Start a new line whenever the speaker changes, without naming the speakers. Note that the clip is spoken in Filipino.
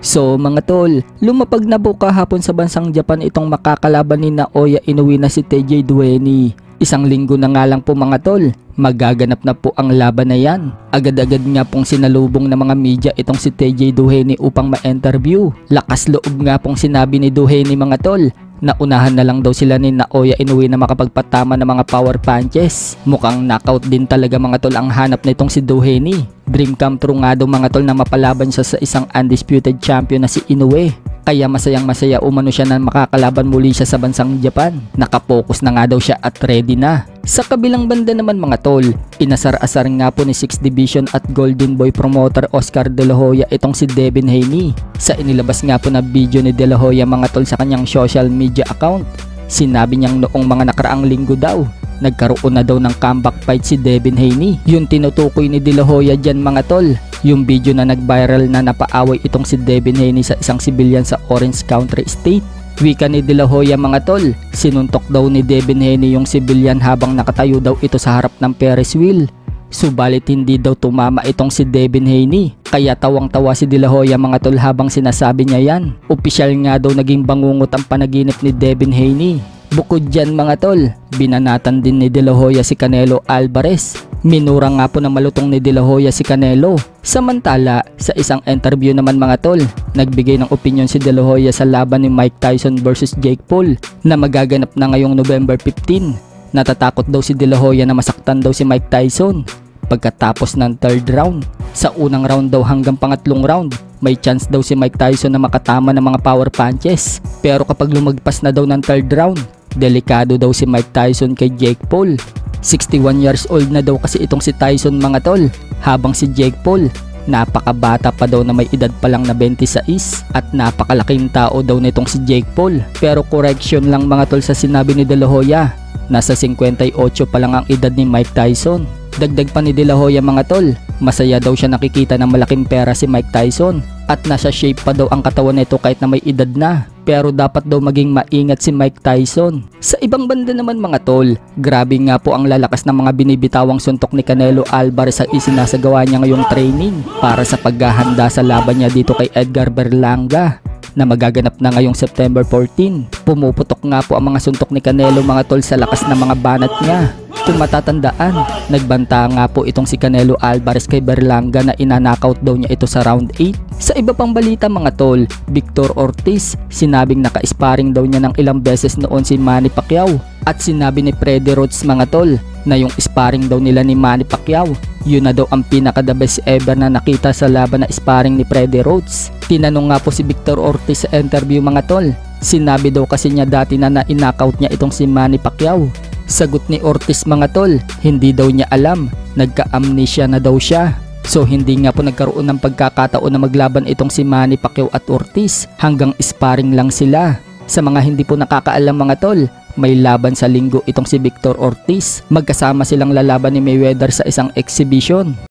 So mga tol, lumapag na po kahapon sa bansang Japan itong makakalaban ni Naoya Inoue na si TJ Dueni. Isang linggo na nga lang po mga tol, magaganap na po ang laban na yan. Agad-agad nga pong sinalubong ng mga media itong si TJ Dueni upang ma-interview. Lakas loob nga pong sinabi ni Dueni mga tol, naunahan na lang daw sila ni Naoya Inoue na makapagpatama ng mga power punches. Mukhang knockout din talaga mga tol ang hanap nitong si Dueni. Dream come true nga daw mga tol na mapalaban siya sa isang undisputed champion na si Inoue. Kaya masayang masaya umano siya na makakalaban muli siya sa bansang Japan. Nakapokus na nga daw siya at ready na. Sa kabilang banda naman mga tol, inasar-asar nga po ni 6th Division at Golden Boy promoter Oscar De La Hoya itong si Devin Haney. Sa inilabas nga po na video ni De La Hoya mga tol sa kanyang social media account, sinabi niyang noong mga nakaraang linggo daw, nagkaroon na daw ng comeback fight si Devin Haney. Yung tinutukoy ni De La Hoya dyan mga tol, yung video na nag-viral na napaaway itong si Devin Haney sa isang civilian sa Orange County State. Wika ni De La Hoya mga tol, sinuntok daw ni Devin Haney yung civilian habang nakatayo daw ito sa harap ng Ferris wheel. Subalit hindi daw tumama itong si Devin Haney. Kaya tawang-tawa si De La Hoya mga tol habang sinasabi niya yan. Opisyal nga daw naging bangungot ang panaginip ni Devin Haney. Bukod dyan mga tol, binanatan din ni De La Hoya si Canelo Alvarez. Minura nga po ng malutong ni De La Hoya si Canelo. Samantala, sa isang interview naman mga tol, nagbigay ng opinion si De La Hoya sa laban ni Mike Tyson vs Jake Paul na magaganap na ngayong November 15. Natatakot daw si De La Hoya na masaktan daw si Mike Tyson pagkatapos ng 3rd round. Sa unang round daw hanggang pangatlong round, may chance daw si Mike Tyson na makatama ng mga power punches. Pero kapag lumagpas na daw ng 3rd round, delikado daw si Mike Tyson kay Jake Paul. 61 years old na daw kasi itong si Tyson mga tol, habang si Jake Paul, napakabata pa daw na may edad pa lang na 26 at napakalaking tao daw nitong si Jake Paul. Pero correction lang mga tol sa sinabi ni De La Hoya, nasa 58 pa lang ang edad ni Mike Tyson. Dagdag pa ni De La Hoya mga tol, masaya daw siya nakikita ng malaking pera si Mike Tyson at nasa shape pa daw ang katawan nito kahit na may edad na. Pero dapat daw maging maingat si Mike Tyson. Sa ibang banda naman mga tol, grabe nga po ang lalakas ng mga binibitawang suntok ni Canelo Alvarez sa isinasagawa niya ngayong training para sa paghahanda sa laban niya dito kay Edgar Berlanga na magaganap na ngayong September 14. Pumuputok nga po ang mga suntok ni Canelo mga tol sa lakas ng mga banat niya. Kung matatandaan, nagbanta nga po itong si Canelo Alvarez kay Berlanga na inanakaut daw niya ito sa round 8. Sa iba pang balita mga tol, Victor Ortiz, sinabing naka-sparring daw niya ng ilang beses noon si Manny Pacquiao. At sinabi ni Freddie Roach mga tol na yung sparring daw nila ni Manny Pacquiao, yun na daw ang pinaka-the best ever na nakita sa laban na sparring ni Freddie Roach. Tinanong nga po si Victor Ortiz sa interview mga tol, sinabi daw kasi niya dati na na-knockout niya itong si Manny Pacquiao. Sagot ni Ortiz mga tol, hindi daw niya alam, nagka-amnesia na daw siya. So hindi nga po nagkaroon ng pagkakataon na maglaban itong si Manny Pacquiao at Ortiz, hanggang sparring lang sila. Sa mga hindi po nakakaalam mga tol, may laban sa linggo itong si Victor Ortiz. Magkasama silang lalaban ni Mayweather sa isang exhibition.